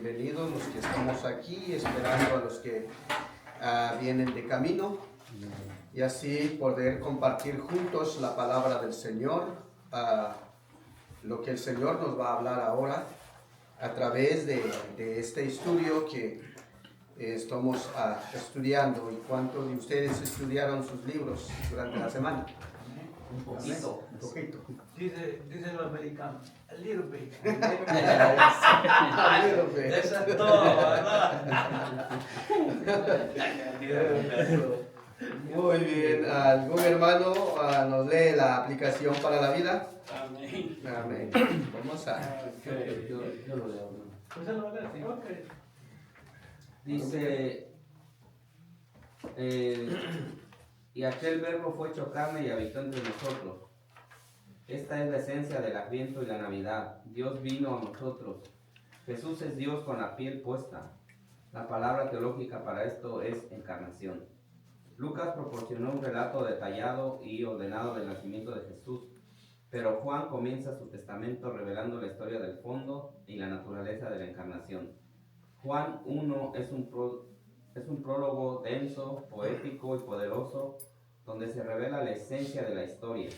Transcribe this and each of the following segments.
bienvenidos los que estamos aquí, esperando a los que vienen de camino, y así poder compartir juntos la palabra del Señor, lo que el Señor nos va a hablar ahora a través de este estudio que estamos estudiando. ¿Y cuántos de ustedes estudiaron sus libros durante la semana? Un poquito. Un poquito. Dicen los americanos, a little bit. A little bit. Eso es todo, ¿verdad? Muy bien. ¿Algún hermano nos lee la aplicación para la vida? Amén. Amén. Vamos a... Yo lo leo. ¿Usted lo va a leer? Sí, ok. Dice, y aquel verbo fue hecho carne y habitó entre nosotros. Esta es la esencia del Adviento y la Navidad. Dios vino a nosotros. Jesús es Dios con la piel puesta. La palabra teológica para esto es encarnación. Lucas proporcionó un relato detallado y ordenado del nacimiento de Jesús, pero Juan comienza su testamento revelando la historia del fondo y la naturaleza de la encarnación. Juan 1 es un prólogo denso, poético y poderoso, donde se revela la esencia de la historia.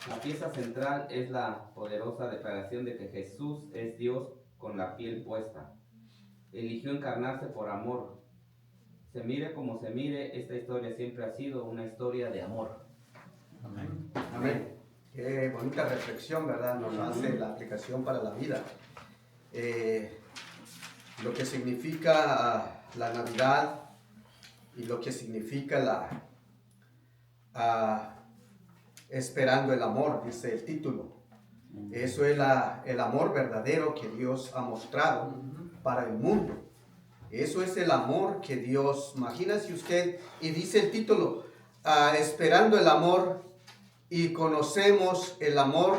La pieza central es la poderosa declaración de que Jesús es Dios con la piel puesta. Eligió encarnarse por amor. Se mire como se mire, esta historia siempre ha sido una historia de amor. Amén. Amén. Qué bonita reflexión, ¿verdad? Nos hace la aplicación para la vida. Lo que significa la Navidad y lo que significa esperando el amor, dice el título. Eso es el amor verdadero que Dios ha mostrado para el mundo. Eso es el amor que Dios, imagínese usted, y dice el título, esperando el amor, y conocemos el amor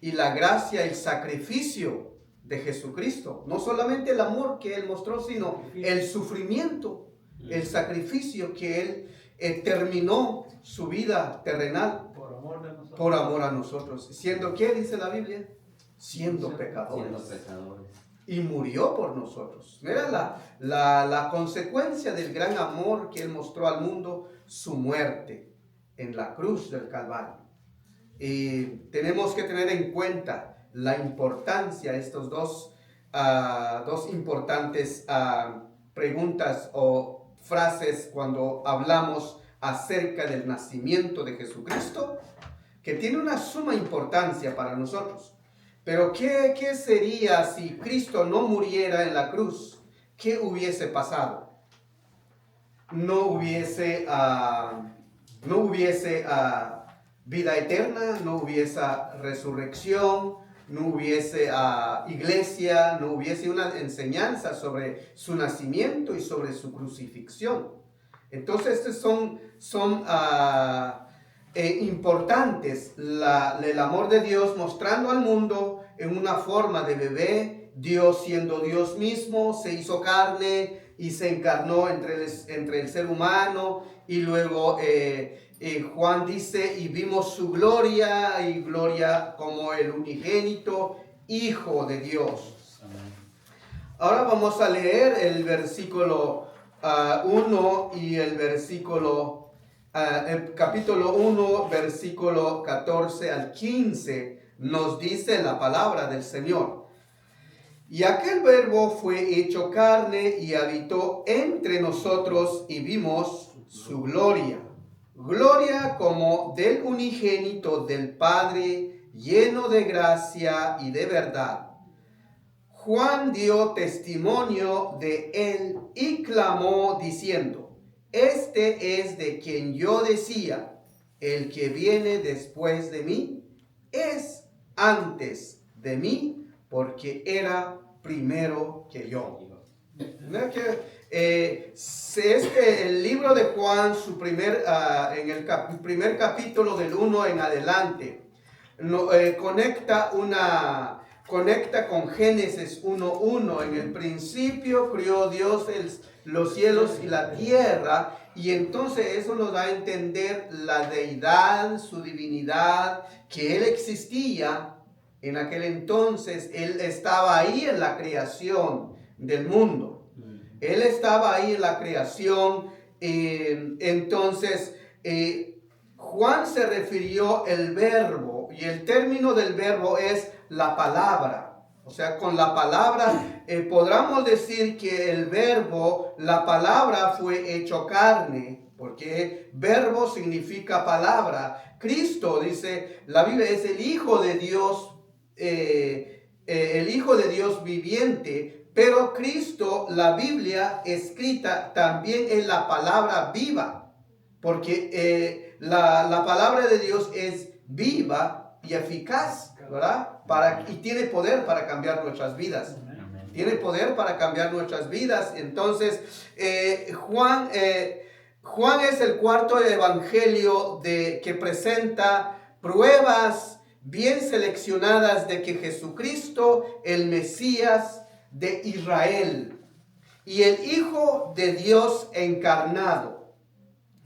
y la gracia y el sacrificio de Jesucristo. No solamente el amor que Él mostró, sino el sufrimiento, el sacrificio que Él terminó su vida terrenal Por amor de nosotros. por amor a nosotros. ¿Siendo qué, dice la Biblia? Siendo pecadores. Siendo pecadores. Y murió por nosotros. Mira la consecuencia del gran amor que Él mostró al mundo, su muerte en la cruz del Calvario. Y tenemos que tener en cuenta la importancia de estos dos importantes preguntas o frases cuando hablamos acerca del nacimiento de Jesucristo, que tiene una suma importancia para nosotros. Pero ¿qué sería si Cristo no muriera en la cruz? ¿Qué hubiese pasado? No hubiese vida eterna, no hubiese resurrección, no hubiese iglesia, no hubiese una enseñanza sobre su nacimiento y sobre su crucifixión. Entonces estos son importantes, el amor de Dios mostrando al mundo en una forma de bebé, Dios siendo Dios mismo, se hizo carne y se encarnó entre el ser humano, y luego Juan dice, y vimos su gloria, y gloria como el unigénito Hijo de Dios. Ahora vamos a leer el versículo 1 y el capítulo 1, versículo 14 al 15, nos dice la palabra del Señor. Y aquel verbo fue hecho carne y habitó entre nosotros, y vimos su gloria. Gloria como del unigénito del Padre, lleno de gracia y de verdad. Juan dio testimonio de él y clamó diciendo, este es de quien yo decía, el que viene después de mí es antes de mí, porque era primero que yo. El libro de Juan, en el primer capítulo del 1 en adelante, conecta con Génesis 1:1. En el principio crió Dios los cielos y la tierra, y entonces eso nos da a entender la deidad, su divinidad, que Él existía en aquel entonces. Él estaba ahí en la creación, del mundo. Él estaba ahí en la creación. Entonces, Juan se refirió el verbo, y el término del verbo es la palabra. O sea, con la palabra podríamos decir que el verbo, la palabra fue hecho carne, porque verbo significa palabra. Cristo, dice la Biblia, es el Hijo de Dios, el Hijo de Dios viviente, pero Cristo, la Biblia escrita también es la palabra viva, porque la palabra de Dios es viva y eficaz, ¿verdad? Y tiene poder para cambiar nuestras vidas. Tiene poder para cambiar nuestras vidas. Entonces, Juan es el cuarto evangelio que presenta pruebas bien seleccionadas de que Jesucristo, el Mesías de Israel y el Hijo de Dios encarnado.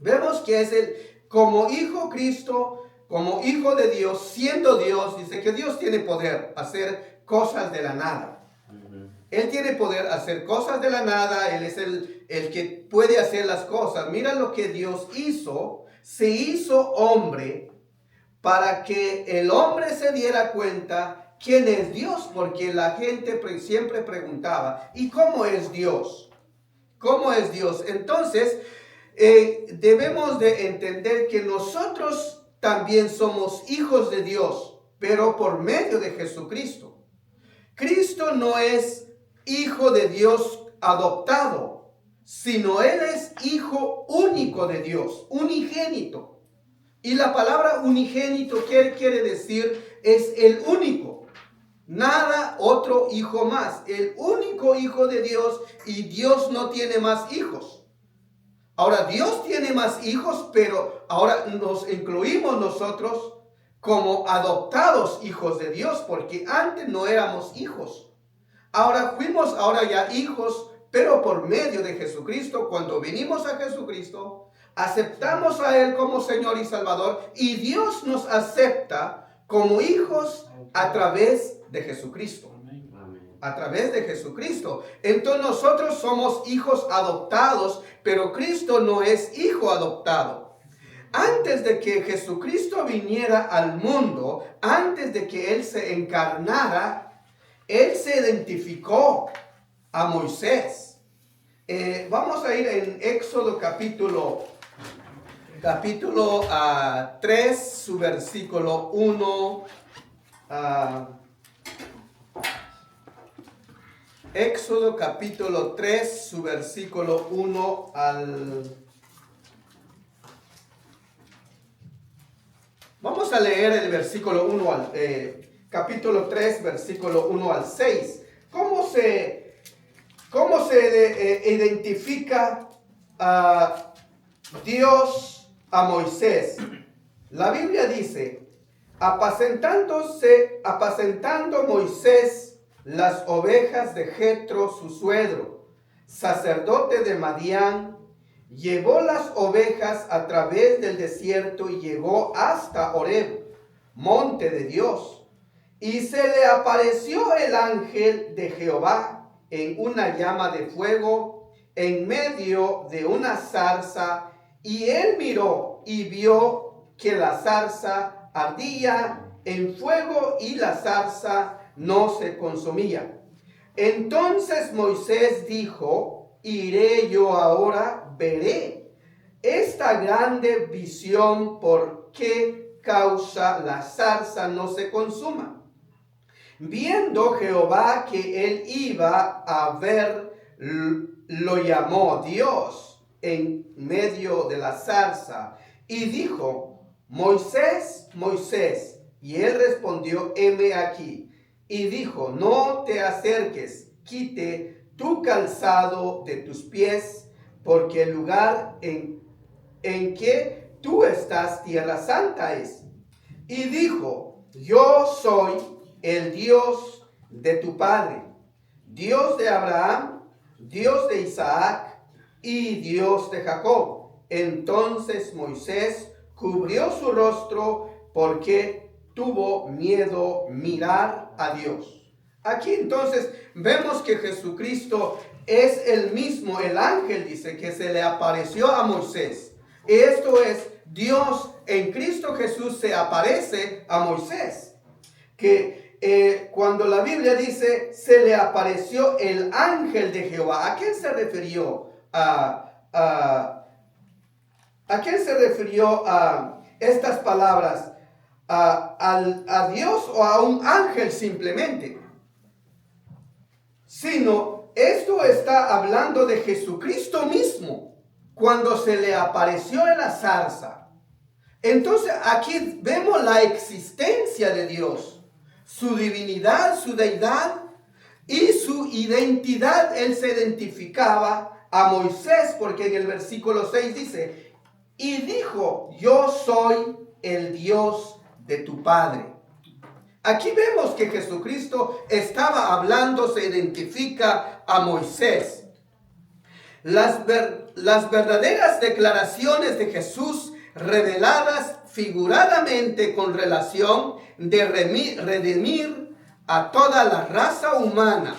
Vemos que como Hijo Cristo, como Hijo de Dios, siendo Dios, dice que Dios tiene poder hacer cosas de la nada. Él tiene poder hacer cosas de la nada. Él es el que puede hacer las cosas. Mira lo que Dios hizo. Se hizo hombre para que el hombre se diera cuenta quién es Dios, porque la gente siempre preguntaba, ¿y cómo es Dios? ¿Cómo es Dios? Entonces, debemos de entender que nosotros también somos hijos de Dios, pero por medio de Jesucristo. Cristo no es hijo de Dios adoptado, sino Él es hijo único de Dios, unigénito. Y la palabra unigénito, ¿qué quiere decir? Es el único. Nada otro hijo más. El único hijo de Dios, y Dios no tiene más hijos. Ahora, Dios tiene más hijos, pero ahora nos incluimos nosotros como adoptados hijos de Dios, porque antes no éramos hijos. Ahora fuimos ya hijos, pero por medio de Jesucristo. Cuando vinimos a Jesucristo, aceptamos a Él como Señor y Salvador, y Dios nos acepta como hijos a través de Jesucristo. A través de Jesucristo. Entonces nosotros somos hijos adoptados, pero Cristo no es hijo adoptado. Antes de que Jesucristo viniera al mundo, antes de que Él se encarnara, Él se identificó a Moisés. Vamos a ir en Éxodo capítulo 3, su versículo 1. Éxodo capítulo 3, su versículo 1 Vamos a leer el versículo 1 capítulo 3, versículo 1 al 6. ¿Cómo se identifica a Dios a Moisés? La Biblia dice, apacentando Moisés las ovejas de Jetro, su suegro, sacerdote de Madián, llevó las ovejas a través del desierto y llegó hasta Horeb, monte de Dios. Y se le apareció el ángel de Jehová en una llama de fuego en medio de una zarza, y él miró y vio que la zarza ardía en fuego y la zarza no se consumía. Entonces Moisés dijo, iré yo ahora, veré esta grande visión, por qué causa la zarza no se consuma. Viendo Jehová que él iba a ver, lo llamó Dios en medio de la zarza y dijo, Moisés, Moisés. Y él respondió, heme aquí. Y dijo, no te acerques, quite tu calzado de tus pies, porque el lugar en que tú estás, tierra santa es. Y dijo, yo soy el Dios de tu padre, Dios de Abraham, Dios de Isaac y Dios de Jacob. Entonces Moisés cubrió su rostro porque tuvo miedo mirar a Dios. Aquí entonces vemos que Jesucristo es el mismo, el ángel dice que se le apareció a Moisés. Esto es, Dios en Cristo Jesús se aparece a Moisés. Que cuando la Biblia dice se le apareció el ángel de Jehová, ¿a quién se refirió? ¿A quién se refirió a estas palabras? ¿A Dios o a un ángel simplemente? Sino, esto está hablando de Jesucristo mismo, cuando se le apareció en la zarza. Entonces, aquí vemos la existencia de Dios, su divinidad, su deidad y su identidad. Él se identificaba a Moisés, porque en el versículo 6 dice, y dijo, yo soy el Dios de tu padre. Aquí vemos que Jesucristo estaba hablando, se identifica a Moisés. Las verdaderas declaraciones de Jesús reveladas figuradamente con relación de redimir a toda la raza humana.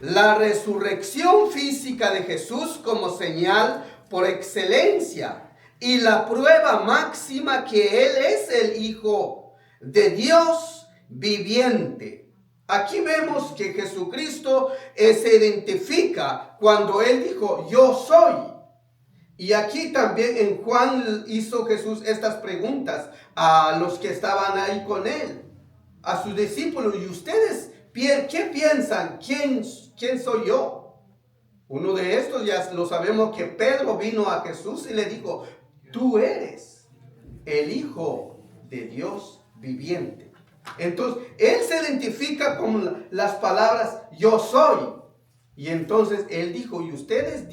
La resurrección física de Jesús como señal por excelencia y la prueba máxima que Él es el Hijo de Dios viviente. Aquí vemos que Jesucristo se identifica cuando Él dijo, yo soy. Y aquí también en Juan hizo Jesús estas preguntas a los que estaban ahí con Él, a sus discípulos. ¿Y ustedes qué piensan? ¿Quién soy yo? Uno de estos ya lo sabemos que Pedro vino a Jesús y le dijo, tú eres el Hijo de Dios viviente. Entonces, Él se identifica con las palabras, yo soy. Y entonces Él dijo, ¿y ustedes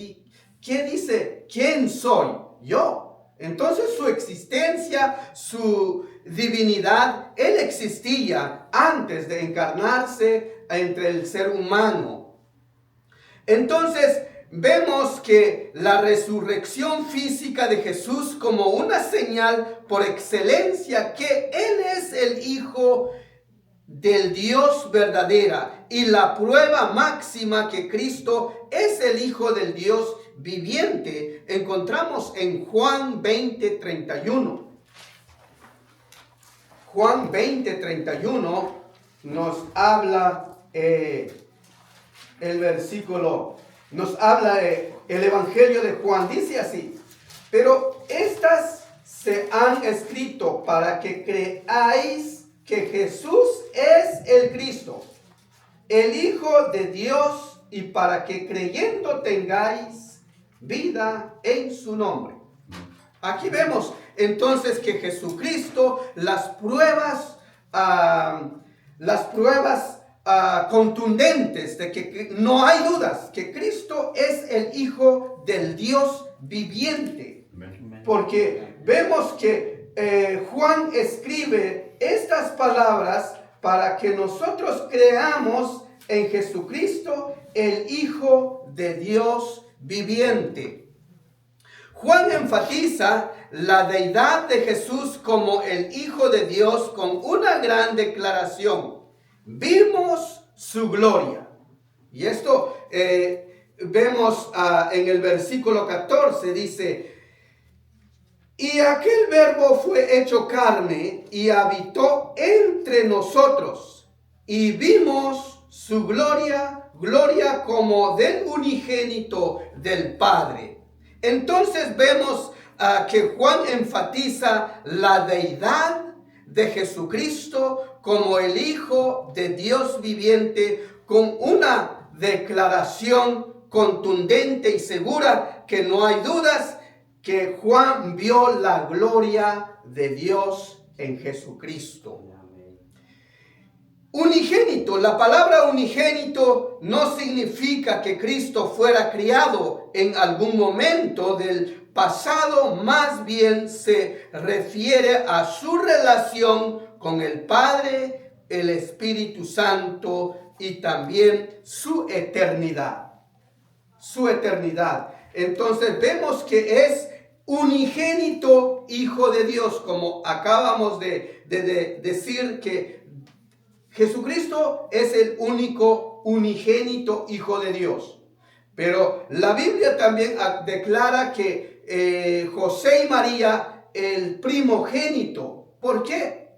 qué dice? ¿Quién soy? Yo. Entonces su existencia, su divinidad, Él existía antes de encarnarse entre el ser humano. Entonces vemos que la resurrección física de Jesús como una señal por excelencia que Él es el Hijo del Dios verdadera y la prueba máxima que Cristo es el Hijo del Dios viviente, encontramos en Juan 20:31. Juan 20:31 nos habla el versículo, nos habla el Evangelio de Juan, dice así, pero estas se han escrito para que creáis que Jesús es el Cristo, el Hijo de Dios, y para que creyendo tengáis vida en su nombre. Aquí vemos entonces que Jesucristo, las pruebas contundentes de que no hay dudas que Cristo es el Hijo del Dios viviente. Porque vemos que Juan escribe estas palabras para que nosotros creamos en Jesucristo, el Hijo de Dios viviente. Juan enfatiza la deidad de Jesús como el Hijo de Dios con una gran declaración. Vimos su gloria. Y esto vemos en el versículo 14, dice, y aquel verbo fue hecho carne y habitó entre nosotros, y vimos su gloria, gloria como del unigénito del Padre. Entonces vemos que Juan enfatiza la deidad de Jesucristo como el Hijo de Dios viviente con una declaración contundente y segura que no hay dudas que Juan vio la gloria de Dios en Jesucristo. Unigénito, la palabra unigénito no significa que Cristo fuera criado en algún momento del pasado, más bien se refiere a su relación con el Padre, el Espíritu Santo y también su eternidad. Su eternidad. Entonces vemos que es unigénito Hijo de Dios, como acabamos de decir que Jesucristo es el único unigénito Hijo de Dios. Pero la Biblia también declara que José y María, el primogénito. ¿Por qué?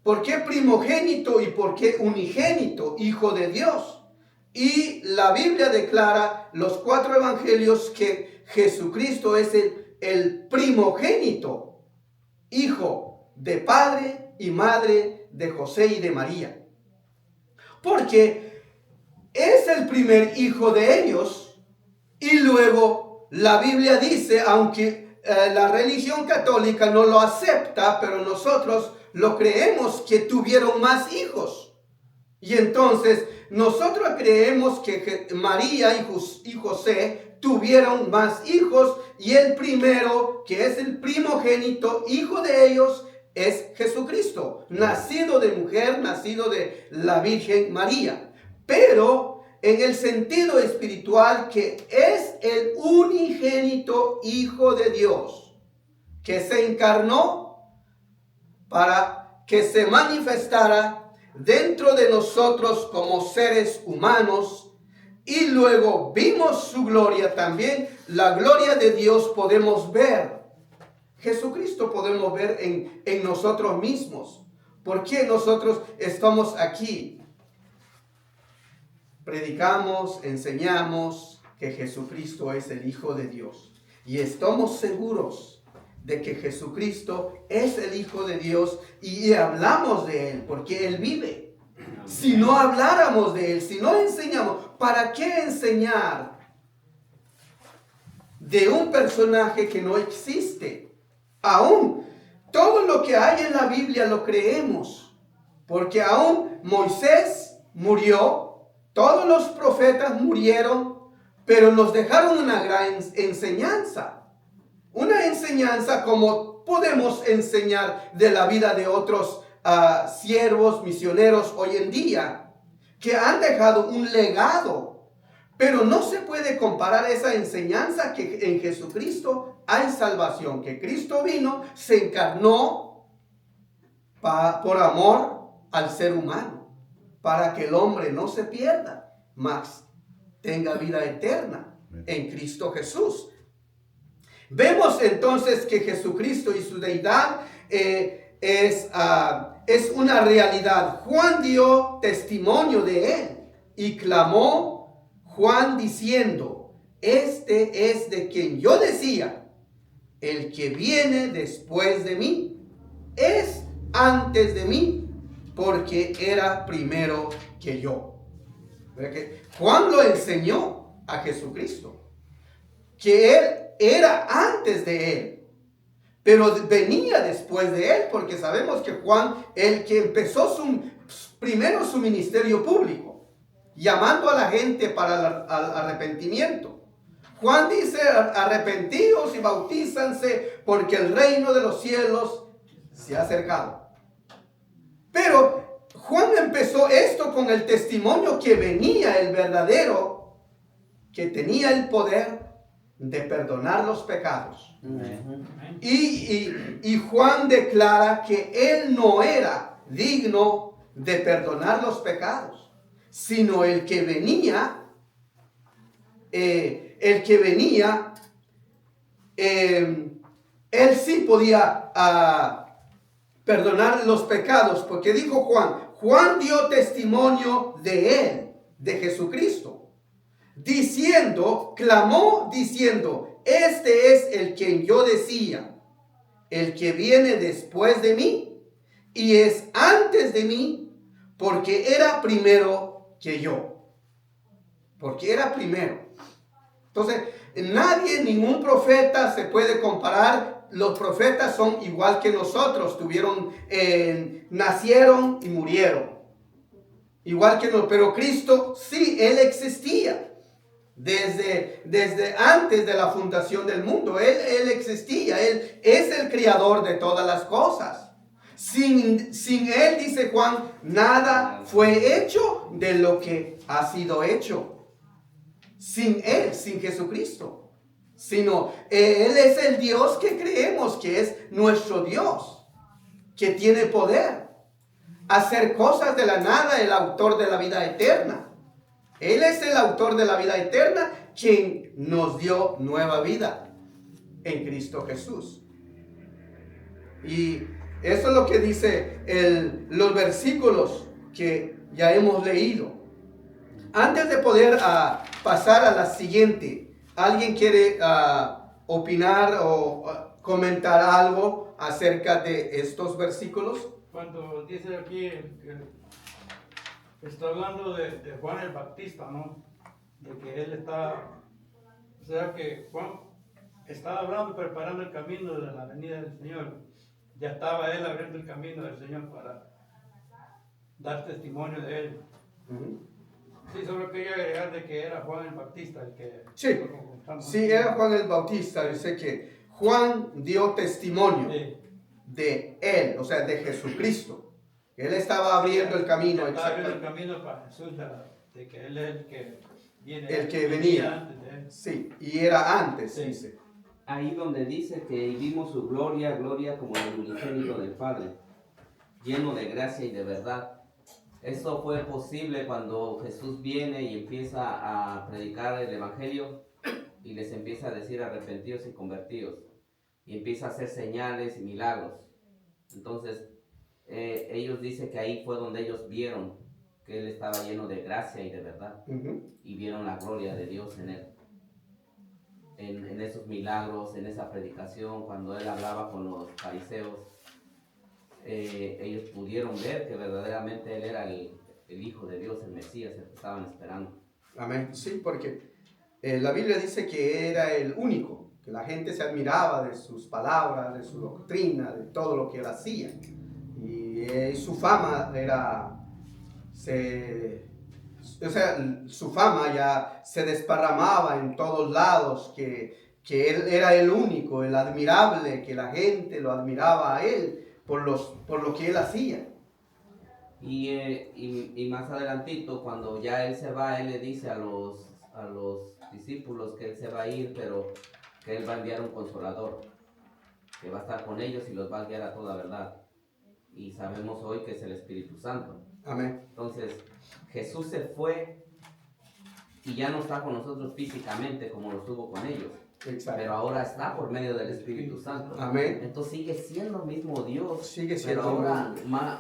¿Por qué primogénito y por qué unigénito, Hijo de Dios? Y la Biblia declara, los 4 evangelios, que Jesucristo es el primogénito, hijo de padre y madre de José y de María. Porque es el primer hijo de ellos. Y luego la Biblia dice, aunque la religión católica no lo acepta, pero nosotros lo creemos, que tuvieron más hijos. Y entonces nosotros creemos que María y José tuvieron más hijos, y el primero, que es el primogénito, hijo de ellos, es Jesucristo, nacido de mujer, nacido de la Virgen María. Pero en el sentido espiritual, que es el unigénito Hijo de Dios, que se encarnó para que se manifestara dentro de nosotros como seres humanos, y luego vimos su gloria también. La gloria de Dios podemos ver. Jesucristo podemos ver en nosotros mismos. ¿Por qué nosotros estamos aquí? Predicamos, enseñamos que Jesucristo es el Hijo de Dios. Y estamos seguros de que Jesucristo es el Hijo de Dios, y hablamos de Él porque Él vive. Si no habláramos de Él, si no enseñamos, ¿para qué enseñar de un personaje que no existe? Aún todo lo que hay en la Biblia lo creemos, porque aún Moisés murió, todos los profetas murieron, pero nos dejaron una gran enseñanza. Una enseñanza como podemos enseñar de la vida de otros siervos, misioneros hoy en día, que han dejado un legado. Pero no se puede comparar esa enseñanza, que en Jesucristo hay salvación, que Cristo vino, se encarnó por amor al ser humano, para que el hombre no se pierda, mas tenga vida eterna en Cristo Jesús. Vemos entonces que Jesucristo y su deidad es una realidad. Juan dio testimonio de él y clamó Juan diciendo: este es de quien yo decía, el que viene después de mí es antes de mí, porque era primero que yo. Juan lo enseñó a Jesucristo, que él era antes de él, pero venía después de él, porque sabemos que Juan, el que empezó primero su ministerio público, llamando a la gente para el arrepentimiento. Juan dice: arrepentíos y bautízanse, porque el reino de los cielos se ha acercado. Pero Juan empezó esto con el testimonio que venía el verdadero, que tenía el poder de perdonar los pecados. Y Juan declara que él no era digno de perdonar los pecados, sino el que venía, él sí podía perdonar los pecados, porque dijo Juan dio testimonio de él, de Jesucristo, clamó diciendo: este es el quien yo decía, el que viene después de mí, y es antes de mí, porque era primero que yo. Porque era primero. Entonces, ningún profeta se puede comparar. Los profetas son igual que nosotros, nacieron y murieron. Igual que nosotros, pero Cristo sí, Él existía. Desde antes de la fundación del mundo, Él existía. Él es el creador de todas las cosas. Sin Él, dice Juan, nada fue hecho de lo que ha sido hecho. Sin Él, sin Jesucristo. Sino Él es el Dios que creemos, que es nuestro Dios, que tiene poder. hacer cosas de la nada el autor de la vida eterna. Él es el autor de la vida eterna, quien nos dio nueva vida en Cristo Jesús. Y eso es lo que dice los versículos que ya hemos leído. Antes de poder pasar a la siguiente, ¿alguien quiere opinar o comentar algo acerca de estos versículos? Cuando dice aquí, está hablando de Juan el Bautista, ¿no? De que él está, o sea que Juan estaba hablando, preparando el camino de la venida del Señor. Ya estaba él abriendo el camino del Señor para dar testimonio de él. Sí, solo quería agregar de que era Juan el Bautista el que... Sí, era Juan el Bautista. Dice que Juan dio testimonio de él, o sea, de Jesucristo. Él estaba abriendo el camino. Estaba abriendo el camino para Jesús, de que él es el que viene. El que venía. Antes de él. Sí, y era antes, Sí. dice. Ahí donde dice que vimos su gloria, gloria como el unigénito del Padre, lleno de gracia y de verdad. Esto fue posible cuando Jesús viene y empieza a predicar el Evangelio y les empieza a decir arrepentidos y convertidos. Y empieza a hacer señales y milagros. Entonces, ellos dicen que ahí fue donde ellos vieron que Él estaba lleno de gracia y de verdad. Y vieron la gloria de Dios en Él. En esos milagros, en esa predicación, cuando Él hablaba con los fariseos, ellos pudieron ver que verdaderamente Él era el Hijo de Dios, el Mesías, el que estaban esperando. Amén. Sí, porque la Biblia dice que era el único, que la gente se admiraba de sus palabras, de su doctrina, de todo lo que Él hacía. Y su fama su fama ya se desparramaba en todos lados, que Él era el único, el admirable, que la gente lo admiraba a Él por lo que Él hacía. Y más adelantito, cuando ya Él se va, Él le dice a los discípulos que Él se va a ir, pero que Él va a enviar un consolador, que va a estar con ellos y los va a guiar a toda verdad. Y sabemos hoy que es el Espíritu Santo. Amén. Entonces, Jesús se fue y ya no está con nosotros físicamente como lo estuvo con ellos. Exacto. Pero ahora está por medio del Espíritu Santo. Amén. Entonces sigue siendo el mismo Dios. Sigue siendo pero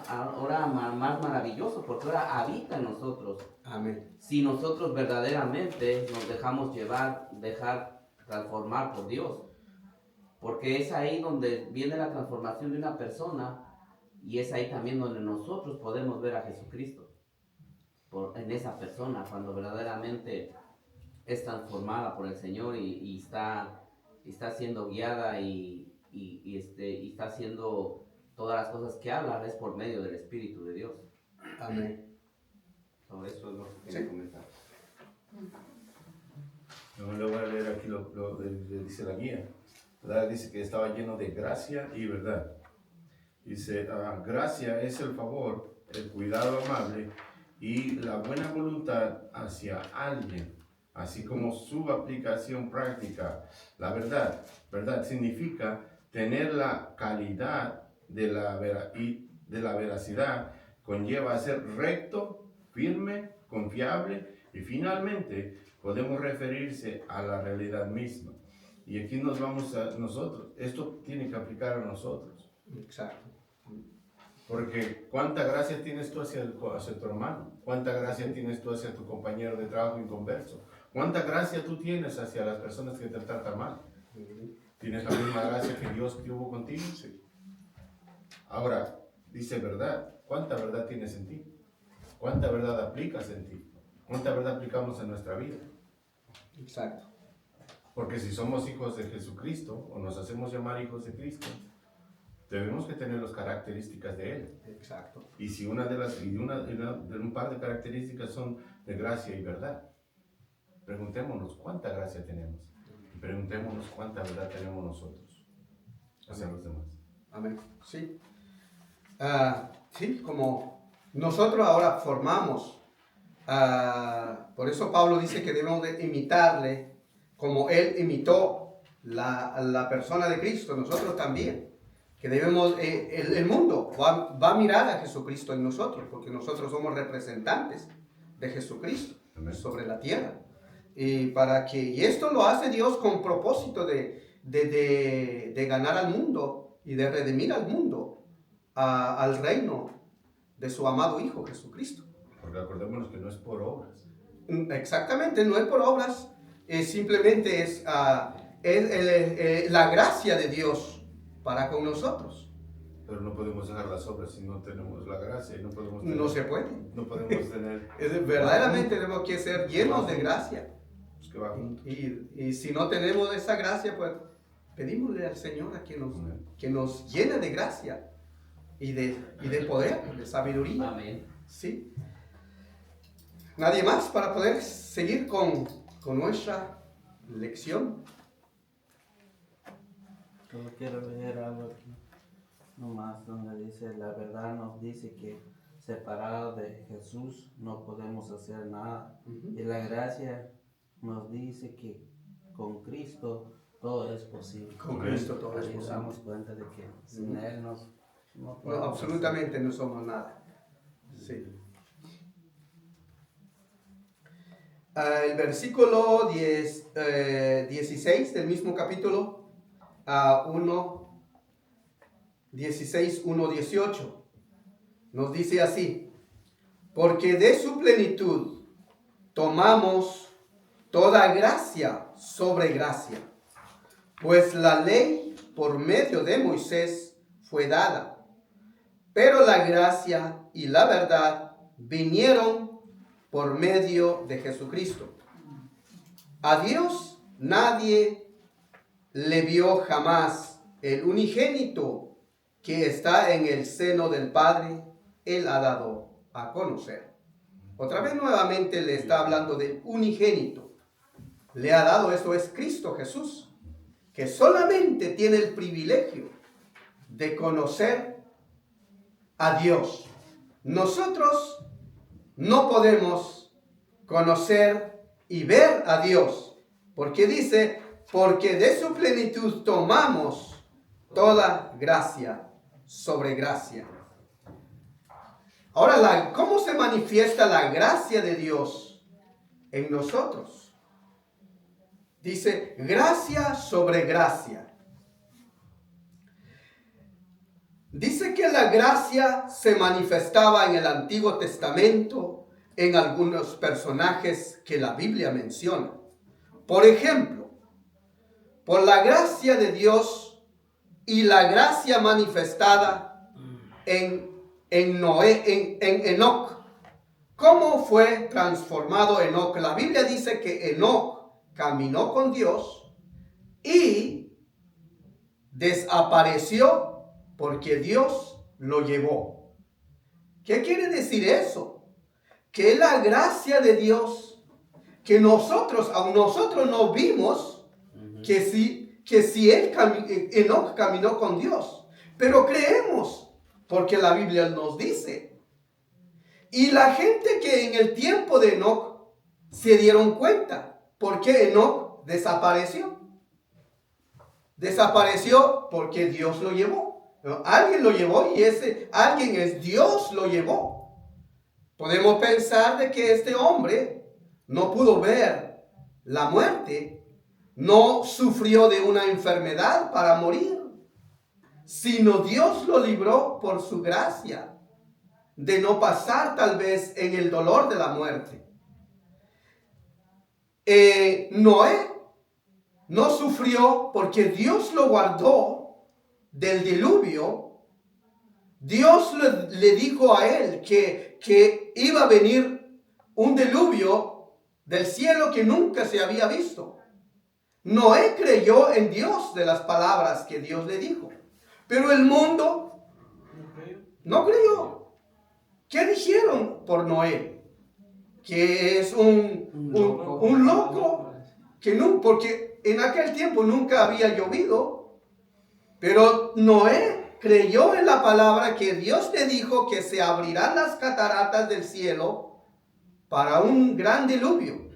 ahora más maravilloso, porque ahora habita en nosotros. Amén. Si nosotros verdaderamente nos dejamos dejar transformar por Dios. Porque es ahí donde viene la transformación de una persona y es ahí también donde nosotros podemos ver a Jesucristo. En esa persona, cuando verdaderamente es transformada por el Señor y está siendo guiada y está haciendo todas las cosas que habla, es por medio del Espíritu de Dios. Amén. Sobre eso es lo que quería comentar. No le voy a leer aquí lo que dice la guía. ¿Verdad? Dice que estaba lleno de gracia y verdad. Dice, gracia es el favor, el cuidado amable y la buena voluntad hacia alguien, así como su aplicación práctica. La verdad, verdad significa tener la calidad de la veracidad, conlleva a ser recto, firme, confiable y finalmente podemos referirse a la realidad misma. Y aquí nos vamos a nosotros. Esto tiene que aplicar a nosotros. Exacto. Porque ¿cuánta gracia tienes tú hacia tu hermano? ¿Cuánta gracia tienes tú hacia tu compañero de trabajo inconverso? ¿Cuánta gracia tú tienes hacia las personas que te tratan mal? ¿Tienes la misma gracia que Dios tuvo contigo? Sí. Ahora, dice verdad. ¿Cuánta verdad tienes en ti? ¿Cuánta verdad aplicas en ti? ¿Cuánta verdad aplicamos en nuestra vida? Exacto. Porque si somos hijos de Jesucristo o nos hacemos llamar hijos de Cristo, debemos que tener las características de Él. Exacto. Y si un par de características son de gracia y verdad, preguntémonos cuánta gracia tenemos. Y preguntémonos cuánta verdad tenemos nosotros hacia los demás. Amén. Sí. Sí, como nosotros ahora formamos, por eso Pablo dice que debemos de imitarle como Él imitó la persona de Cristo, nosotros también. que debemos, el mundo va a mirar a Jesucristo en nosotros, porque nosotros somos representantes de Jesucristo Amén. sobre la tierra. Y esto lo hace Dios con propósito de ganar al mundo y de redimir al mundo al reino de su amado Hijo Jesucristo. Porque acordémonos que no es por obras. Exactamente, no es por obras, simplemente es la gracia de Dios para con nosotros. Pero no podemos dejar las obras si no tenemos la gracia y no podemos No se puede. No podemos tener. Verdaderamente tenemos que ser llenos de gracia. Pues que va junto. Y si no tenemos esa gracia, pues pedimosle al Señor a que nos llene de gracia y de poder, de sabiduría. Amén. ¿Sí? Nadie más para poder seguir con nuestra lección. Solo quiero leer algo aquí, nomás donde dice, la verdad nos dice que separado de Jesús no podemos hacer nada. Y la gracia nos dice que con Cristo todo es posible. Con Cristo todo es Ahí posible. damos cuenta de que sin Él no No, podemos absolutamente no somos nada. Sí. El versículo 16 del mismo capítulo, 16, 1, 18, nos dice así: porque de su plenitud tomamos toda gracia sobre gracia, pues la ley por medio de Moisés fue dada, pero la gracia y la verdad vinieron por medio de Jesucristo. A Dios nadie le vio jamás. El unigénito que está en el seno del Padre, Él ha dado a conocer. Otra vez nuevamente le está hablando del unigénito. Le ha dado, eso es Cristo Jesús, que solamente tiene el privilegio de conocer a Dios. Nosotros no podemos conocer y ver a Dios, porque dice, porque de su plenitud tomamos toda gracia sobre gracia. Ahora, ¿cómo se manifiesta la gracia de Dios en nosotros? Dice, gracia sobre gracia. Dice que la gracia se manifestaba en el Antiguo Testamento en algunos personajes que la Biblia menciona. Por ejemplo, por la gracia de Dios y la gracia manifestada en Enoc. ¿Cómo fue transformado Enoc? La Biblia dice que Enoc caminó con Dios y desapareció porque Dios lo llevó. ¿Qué quiere decir eso? Que la gracia de Dios, que nosotros no vimos, que si Enoc caminó con Dios, pero creemos porque la Biblia nos dice. Y la gente que en el tiempo de Enoc se dieron cuenta porque Enoc desapareció. Desapareció porque Dios lo llevó. Alguien lo llevó y ese alguien es Dios lo llevó. Podemos pensar de que este hombre no pudo ver la muerte, no sufrió de una enfermedad para morir, sino Dios lo libró por su gracia de no pasar tal vez en el dolor de la muerte. Noé no sufrió porque Dios lo guardó del diluvio. Dios le dijo a él que iba a venir un diluvio del cielo que nunca se había visto. Noé creyó en Dios de las palabras que Dios le dijo, pero el mundo no creyó. ¿Qué dijeron por Noé? Que es un loco, que no, porque en aquel tiempo nunca había llovido. Pero Noé creyó en la palabra que Dios le dijo que se abrirán las cataratas del cielo para un gran diluvio,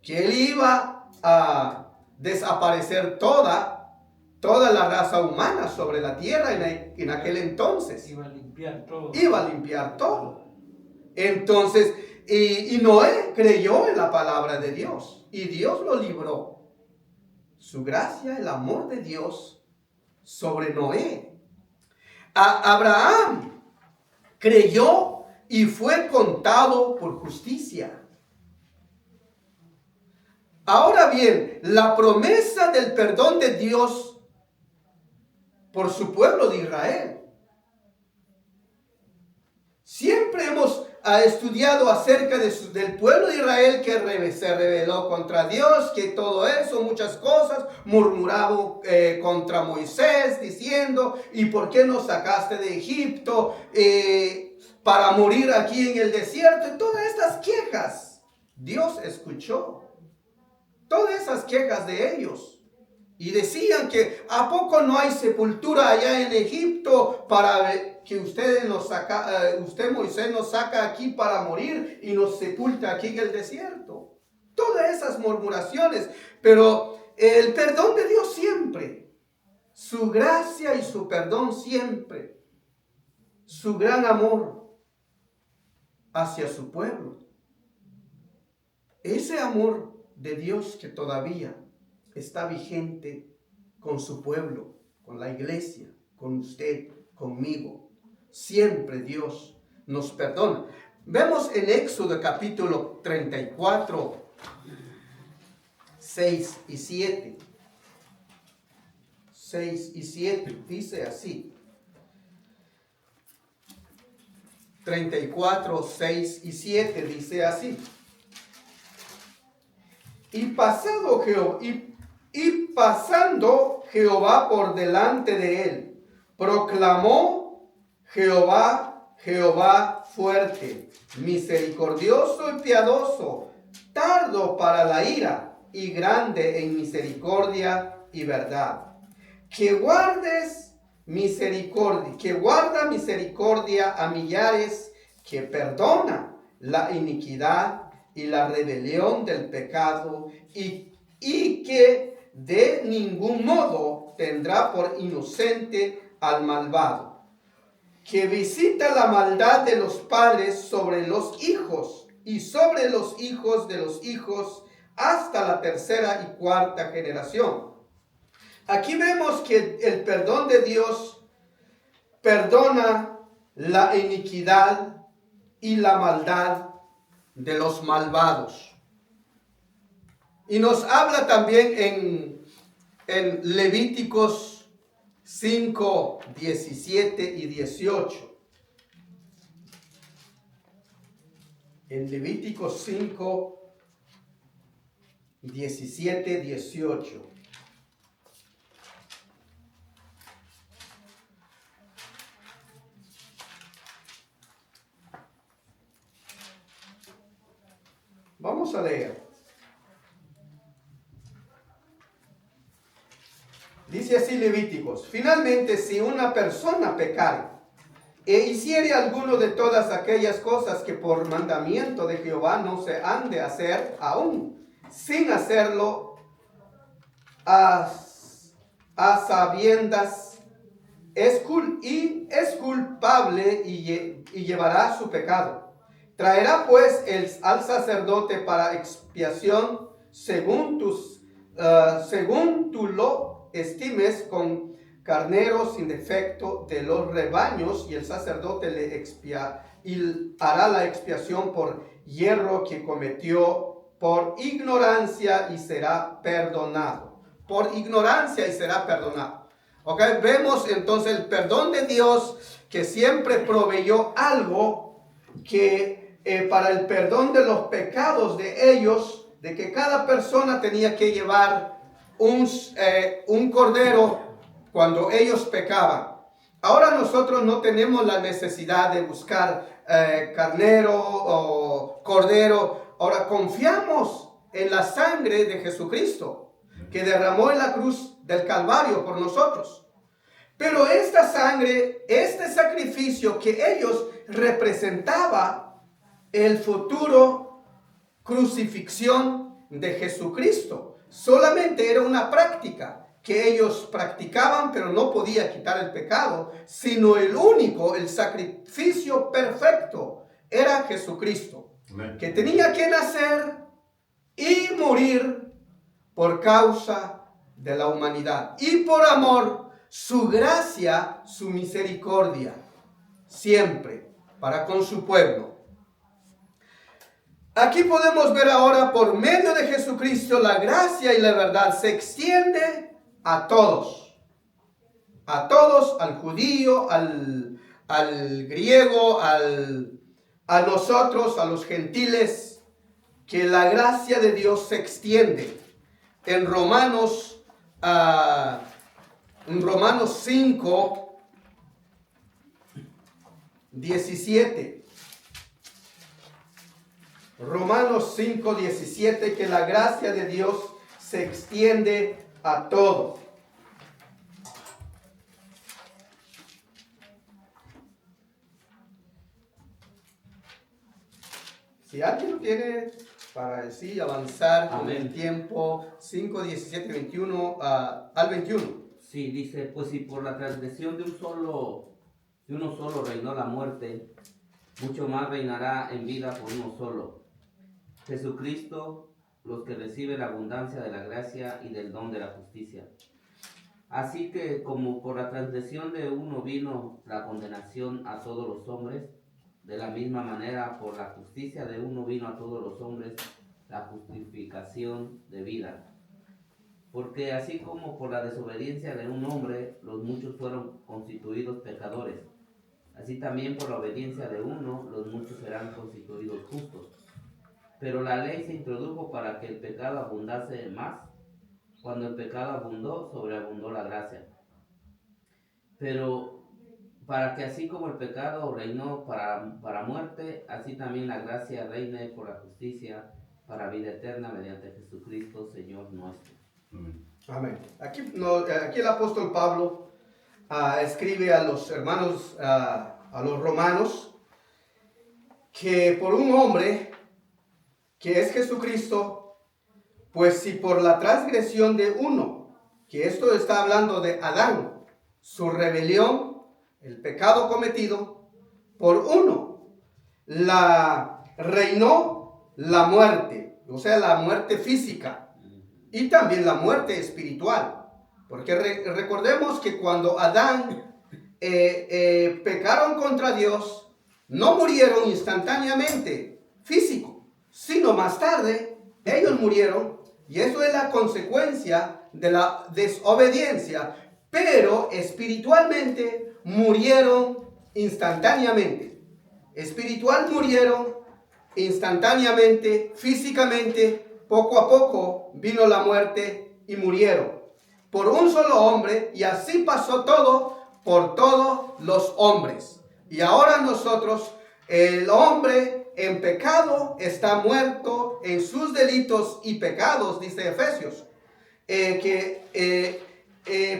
que él iba a desaparecer toda toda la raza humana sobre la tierra en aquel entonces. Iba a limpiar todo. Iba a limpiar todo. Entonces, y Noé creyó en la palabra de Dios y Dios lo libró. Su gracia, el amor de Dios sobre Noé. Abraham creyó y fue contado por justicia. Ahora bien, la promesa del perdón de Dios por su pueblo de Israel. Siempre hemos estudiado acerca del pueblo de Israel que se rebeló contra Dios, que todo eso, muchas cosas, murmuraba contra Moisés diciendo, ¿y por qué nos sacaste de Egipto para morir aquí en el desierto? Y todas estas quejas, Dios escuchó todas esas quejas de ellos. Y decían que ¿a poco no hay sepultura allá en Egipto para que usted Moisés nos saca aquí para morir y nos sepulta aquí en el desierto? Todas esas murmuraciones, pero el perdón de Dios siempre, su gracia y su perdón siempre, su gran amor hacia su pueblo. Ese amor de Dios que todavía está vigente con su pueblo, con la iglesia, con usted, conmigo. Siempre Dios nos perdona. Vemos en Éxodo capítulo 34, 6 y 7. 6 y 7 dice así. 34, 6 y 7 dice así. Y pasando Jehová por delante de él, proclamó Jehová fuerte, misericordioso y piadoso, tardo para la ira y grande en misericordia y verdad, que guarda misericordia a millares, que perdona la iniquidad y la rebelión del pecado, y que de ningún modo tendrá por inocente al malvado, que visita la maldad de los padres sobre los hijos y sobre los hijos de los hijos hasta la tercera y cuarta generación. Aquí vemos que el perdón de Dios perdona la iniquidad y la maldad de los malvados. Y nos habla también en Levíticos 5, 17 y 18. En Levíticos 5, 17, 18. Vamos a leer. Dice así Levíticos: finalmente, si una persona pecare e hiciere alguno de todas aquellas cosas que por mandamiento de Jehová no se han de hacer, aún sin hacerlo a sabiendas, es culpable y llevará su pecado. Traerá pues al sacerdote para expiación según tú lo estimes, con carneros sin defecto de los rebaños, y el sacerdote y hará la expiación por hierro que cometió por ignorancia y será perdonado. Por ignorancia y será perdonado. Ok, vemos entonces el perdón de Dios, que siempre proveyó algo que para el perdón de los pecados de ellos, de que cada persona tenía que llevar un cordero cuando ellos pecaban. Ahora nosotros no tenemos la necesidad de buscar carnero o cordero. Ahora confiamos en la sangre de Jesucristo, que derramó en la cruz del Calvario por nosotros. Pero esta sangre, este sacrificio que ellos representaba el futuro crucifixión de Jesucristo, solamente era una práctica. que ellos practicaban, pero no podía quitar el pecado, sino el único, el sacrificio perfecto, era Jesucristo, Amén. que tenía que nacer y morir por causa de la humanidad. Y por amor, su gracia, su misericordia, siempre para con su pueblo. Aquí podemos ver ahora, por medio de Jesucristo, la gracia y la verdad se extiende a todos, al judío, al griego, a nosotros, a los gentiles, que la gracia de Dios se extiende. En Romanos 5, 17. Romanos 5, 17, que la gracia de Dios se extiende a todo. Si alguien lo tiene para así avanzar con el tiempo, 5, 17, 21 al 21. Sí, dice, pues si por la transgresión de uno solo reinó la muerte, mucho más reinará en vida por uno solo, Jesucristo, los que reciben la abundancia de la gracia y del don de la justicia. Así que como por la transgresión de uno vino la condenación a todos los hombres, de la misma manera por la justicia de uno vino a todos los hombres la justificación de vida. Porque así como por la desobediencia de un hombre los muchos fueron constituidos pecadores, así también por la obediencia de uno los muchos serán constituidos justos. Pero la ley se introdujo para que el pecado abundase más. Cuando el pecado abundó, sobreabundó la gracia. Pero para que así como el pecado reinó para muerte, así también la gracia reine por la justicia para vida eterna mediante Jesucristo, Señor nuestro. Amén. Aquí el apóstol Pablo escribe a los hermanos, a los romanos, que por un hombre, que es Jesucristo, pues si por la transgresión de uno, que esto está hablando de Adán, su rebelión, el pecado cometido, por uno, reinó la muerte, o sea, la muerte física, y también la muerte espiritual. Porque recordemos que cuando Adán pecaron contra Dios, no murieron instantáneamente, físico, sino más tarde ellos murieron, y eso es la consecuencia de la desobediencia, pero espiritualmente murieron instantáneamente. Espiritual murieron instantáneamente, físicamente, poco a poco vino la muerte y murieron por un solo hombre, y así pasó todo por todos los hombres. Y ahora nosotros, el hombre en pecado está muerto en sus delitos y pecados, dice Efesios,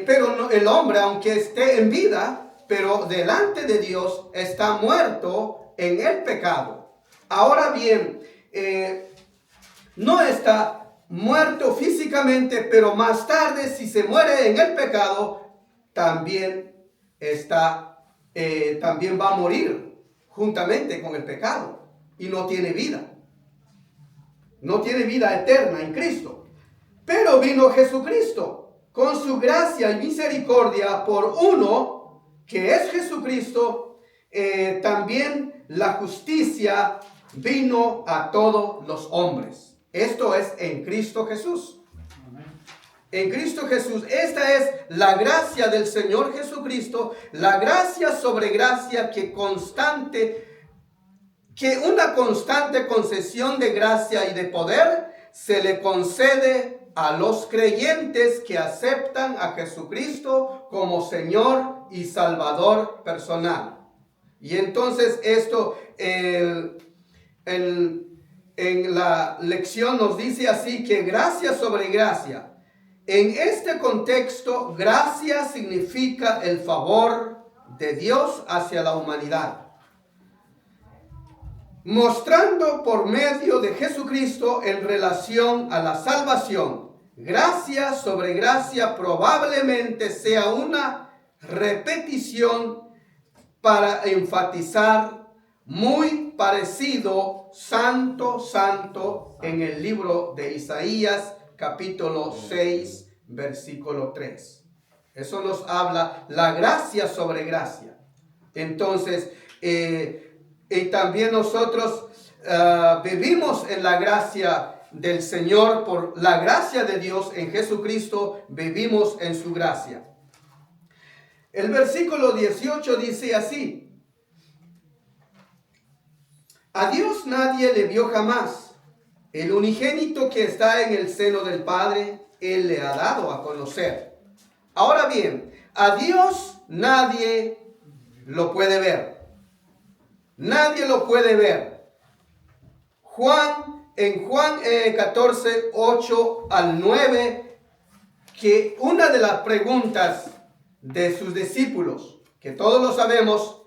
pero no, el hombre, aunque esté en vida, pero delante de Dios está muerto en el pecado. Ahora bien, no está muerto físicamente, pero más tarde, si se muere en el pecado, también va a morir juntamente con el pecado, y no tiene vida. No tiene vida eterna en Cristo. Pero vino Jesucristo con su gracia y misericordia por uno, que es Jesucristo. También la justicia vino a todos los hombres. Esto es en Cristo Jesús. En Cristo Jesús. Esta es la gracia del Señor Jesucristo, la gracia sobre gracia, que una constante concesión de gracia y de poder se le concede a los creyentes que aceptan a Jesucristo como Señor y Salvador personal. Y entonces esto, en la lección nos dice así, que gracia sobre gracia. En este contexto, gracia significa el favor de Dios hacia la humanidad, mostrando por medio de Jesucristo en relación a la salvación. gracia sobre gracia probablemente sea una repetición para enfatizar muy parecido, santo, santo, en el libro de Isaías, capítulo 6, versículo 3. Eso nos habla la gracia sobre gracia. Entonces, y también nosotros vivimos en la gracia del Señor, por la gracia de Dios en Jesucristo, vivimos en su gracia. El versículo 18 dice así: a Dios nadie le vio jamás. El unigénito que está en el seno del Padre, Él le ha dado a conocer. Ahora bien, a Dios nadie lo puede ver. Nadie lo puede ver. En Juan 14, 8 al 9, que una de las preguntas de sus discípulos, que todos lo sabemos,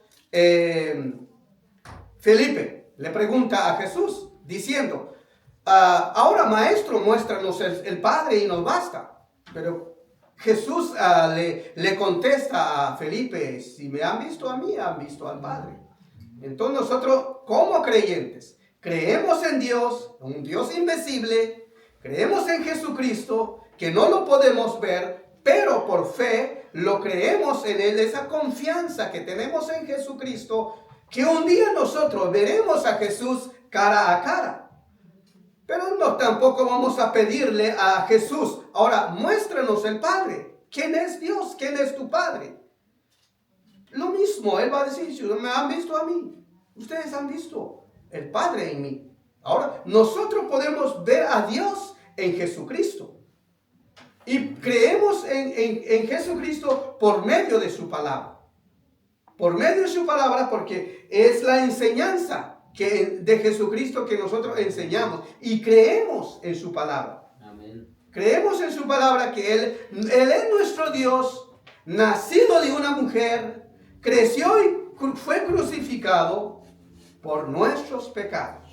Felipe le pregunta a Jesús diciendo: ahora, maestro, muéstranos el Padre y nos basta. Pero Jesús le contesta a Felipe: si me han visto a mí, han visto al Padre. Entonces nosotros, como creyentes, creemos en Dios, un Dios invisible, creemos en Jesucristo, que no lo podemos ver, pero por fe lo creemos en Él, esa confianza que tenemos en Jesucristo, que un día nosotros veremos a Jesús cara a cara. Pero no, tampoco vamos a pedirle a Jesús: ahora muéstranos el Padre. ¿Quién es Dios? ¿Quién es tu Padre? Lo mismo, Él va a decir: si me han visto a mí, ustedes han visto el Padre en mí. Ahora, nosotros podemos ver a Dios en Jesucristo. Y creemos en Jesucristo por medio de su palabra. Por medio de su palabra, porque es la enseñanza de Jesucristo que nosotros enseñamos. Y creemos en su palabra. Amén. Creemos en su palabra, que Él es nuestro Dios, nacido de una mujer, creció y fue crucificado por nuestros pecados.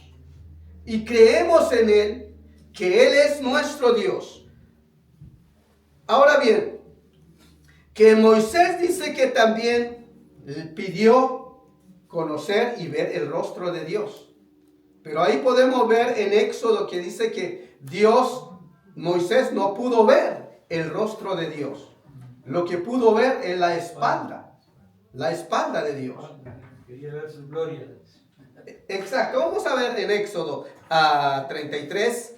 Y creemos en Él, que Él es nuestro Dios. Ahora bien, que Moisés dice que también pidió conocer y ver el rostro de Dios. Pero ahí podemos ver en Éxodo que dice que Moisés no pudo ver el rostro de Dios. Lo que pudo ver es la espalda de Dios. Quería ver su gloria. Exacto, vamos a ver en Éxodo 33.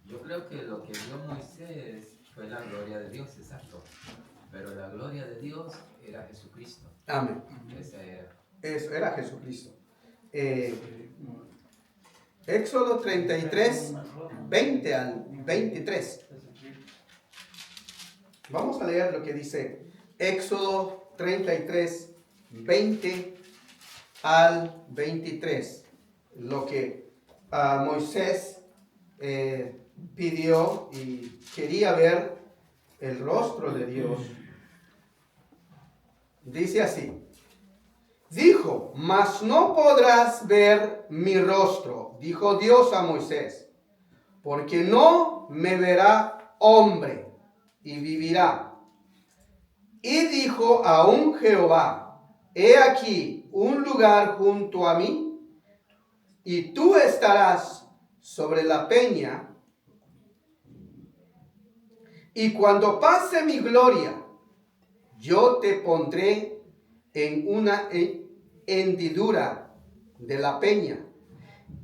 Yo creo que lo que vio Moisés fue la gloria de Dios, exacto. Pero la gloria de Dios era Jesucristo. Amén. Esa era. Eso era Jesucristo. Éxodo 33, 20 al 23. Vamos a leer lo que dice Éxodo 33, 20 al 23. Lo que Moisés pidió y quería ver el rostro de Dios. Dice así: dijo: mas no podrás ver mi rostro, dijo Dios a Moisés, porque no me verá hombre y vivirá. Y dijo aún Jehová: he aquí un lugar junto a mí, y tú estarás sobre la peña, y cuando pase mi gloria, yo te pondré en una hendidura de la peña,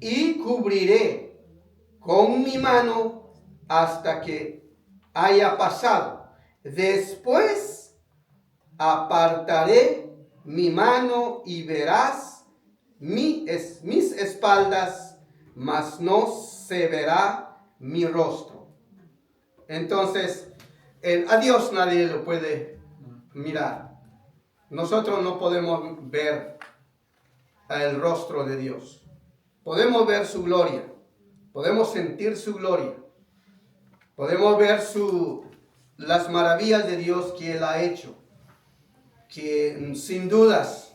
y cubriré con mi mano hasta que haya pasado. Después apartaré mi mano y verás mis espaldas, mas no se verá mi rostro. Entonces, a Dios nadie lo puede mirar. Nosotros no podemos ver el rostro de Dios. Podemos ver su gloria. Podemos sentir su gloria. Podemos ver las maravillas de Dios que Él ha hecho. Que sin dudas,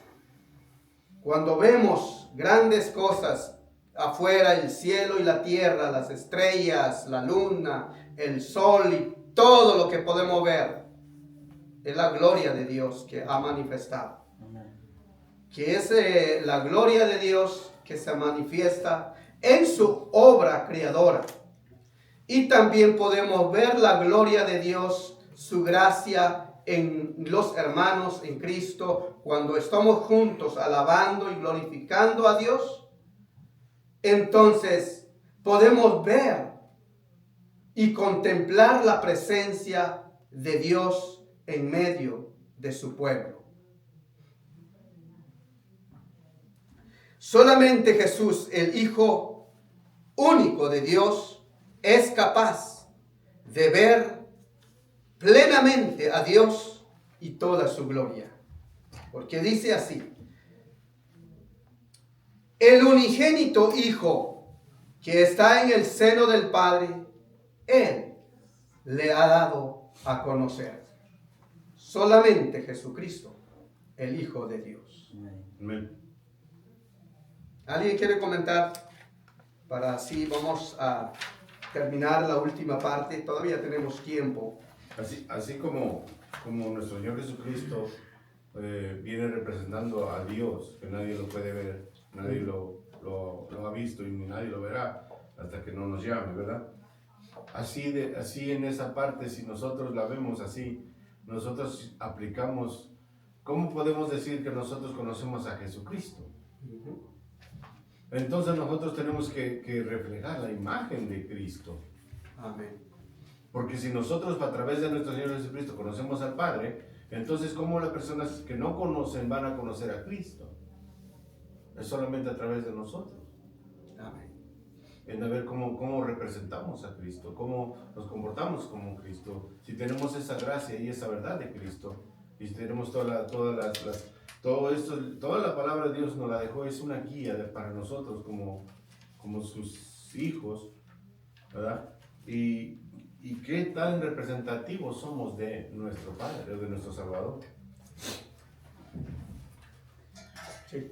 cuando vemos grandes cosas afuera el cielo y la tierra, las estrellas, la luna, el sol y todo lo que podemos ver. Es la gloria de Dios que ha manifestado. Que es la gloria de Dios que se manifiesta en su obra creadora. Y también podemos ver la gloria de Dios, su gracia en los hermanos en Cristo, cuando estamos juntos alabando y glorificando a Dios. Entonces podemos ver y contemplar la presencia de Dios en medio de su pueblo. Solamente Jesús, el Hijo único de Dios, es capaz de ver plenamente a Dios y toda su gloria. Porque dice así: el unigénito Hijo que está en el seno del Padre, Él le ha dado a conocer. Solamente Jesucristo, el Hijo de Dios. Amén. ¿Alguien quiere comentar? Para así vamos a terminar la última parte. Todavía tenemos tiempo. Así como nuestro Señor Jesucristo viene representando a Dios, que nadie lo puede ver, nadie lo ha visto y ni nadie lo verá hasta que no nos llame, ¿verdad? Así en esa parte, si nosotros la vemos así, nosotros aplicamos, ¿cómo podemos decir que nosotros conocemos a Jesucristo? Entonces nosotros tenemos que reflejar la imagen de Cristo. Amén. Porque si nosotros a través de nuestro Señor Jesucristo conocemos al Padre, entonces ¿cómo las personas que no conocen van a conocer a Cristo? Es solamente a través de nosotros. Amén. En ver cómo representamos a Cristo, cómo nos comportamos como Cristo. Si tenemos esa gracia y esa verdad de Cristo, y si tenemos todo esto, toda la palabra de Dios nos la dejó, es una guía para nosotros como sus hijos, ¿verdad? Y qué tan representativos somos de nuestro Padre, de nuestro Salvador. Sí.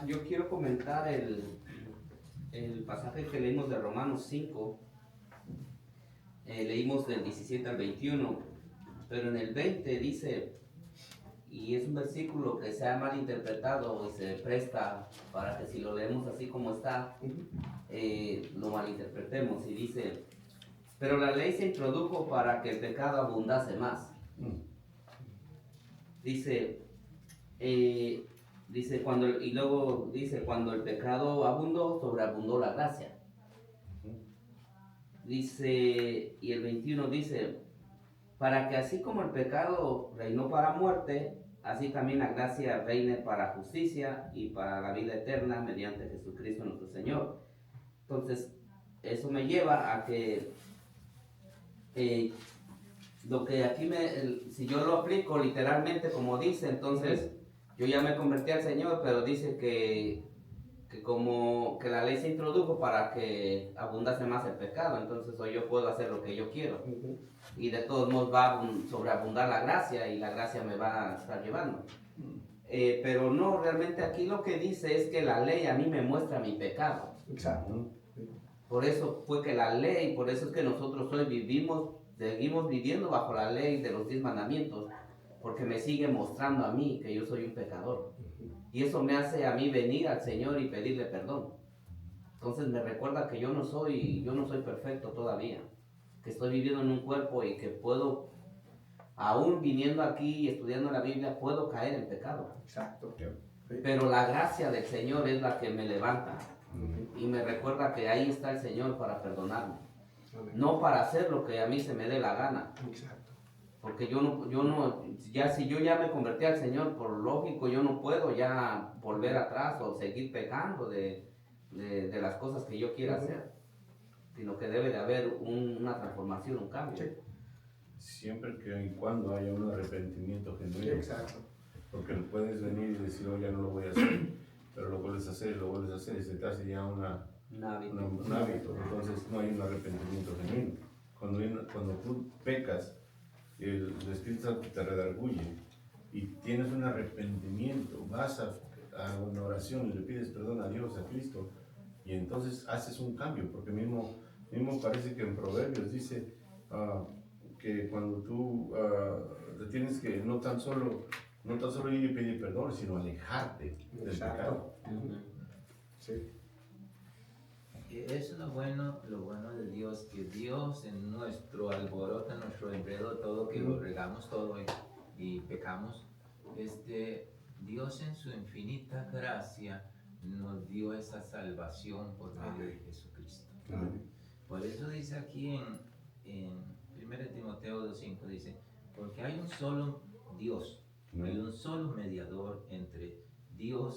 Yo quiero comentar el pasaje que leímos de Romanos 5. Leímos del 17 al 21, pero en el 20 dice, y es un versículo que se ha malinterpretado y se presta para que si lo leemos así como está, lo malinterpretemos, y dice: pero la ley se introdujo para que el pecado abundase más. Dice, cuando el pecado abundó, sobreabundó la gracia. Dice, y el 21 dice, para que así como el pecado reinó para muerte, así también la gracia reine para justicia y para la vida eterna mediante Jesucristo nuestro Señor. Entonces, eso me lleva a que lo que aquí si yo lo aplico literalmente como dice, entonces yo ya me convertí al Señor, pero dice que como que la ley se introdujo para que abundase más el pecado, entonces hoy yo puedo hacer lo que yo quiero, y de todos modos va a sobreabundar la gracia y la gracia me va a estar llevando. Pero no, realmente aquí lo que dice es que la ley a mí me muestra mi pecado. Exacto. Por eso fue que la ley, por eso es que nosotros hoy seguimos viviendo bajo la ley de los 10 mandamientos, porque me sigue mostrando a mí que yo soy un pecador. Y eso me hace a mí venir al Señor y pedirle perdón. Entonces me recuerda que yo no soy perfecto todavía, que estoy viviendo en un cuerpo y que puedo, aún viniendo aquí y estudiando la Biblia, puedo caer en pecado. Exacto. Pero la gracia del Señor es la que me levanta y me recuerda que ahí está el Señor para perdonarme. Amén. No para hacer lo que a mí se me dé la gana. Exacto. Porque si yo ya me convertí al Señor, por lógico, yo no puedo ya volver atrás o seguir pecando de las cosas que yo quiera hacer, sino que debe de haber una transformación, un cambio. Sí. Siempre que y cuando haya un arrepentimiento genuino. Exacto. Porque puedes venir y decir, oh, ya no lo voy a hacer, pero lo vuelves a hacer y se te hace ya un hábito. Entonces no hay un arrepentimiento genuino. Cuando tú pecas, el Espíritu Santo te redarguye y tienes un arrepentimiento, vas a una oración y le pides perdón a Dios, a Cristo, Y entonces haces un cambio, porque mismo parece que en Proverbios dice que cuando tú te tienes que no tan solo ir y pedir perdón, sino alejarte del pecado. Sí. Es lo bueno de Dios, que Dios en nuestro alboroto, en nuestro enredo, todo, que lo regamos todo y pecamos, Dios en su infinita gracia nos dio esa salvación por medio de Jesucristo. Por eso dice aquí en 1 Timoteo 2:5, dice, porque hay un solo Dios, hay un solo mediador entre Dios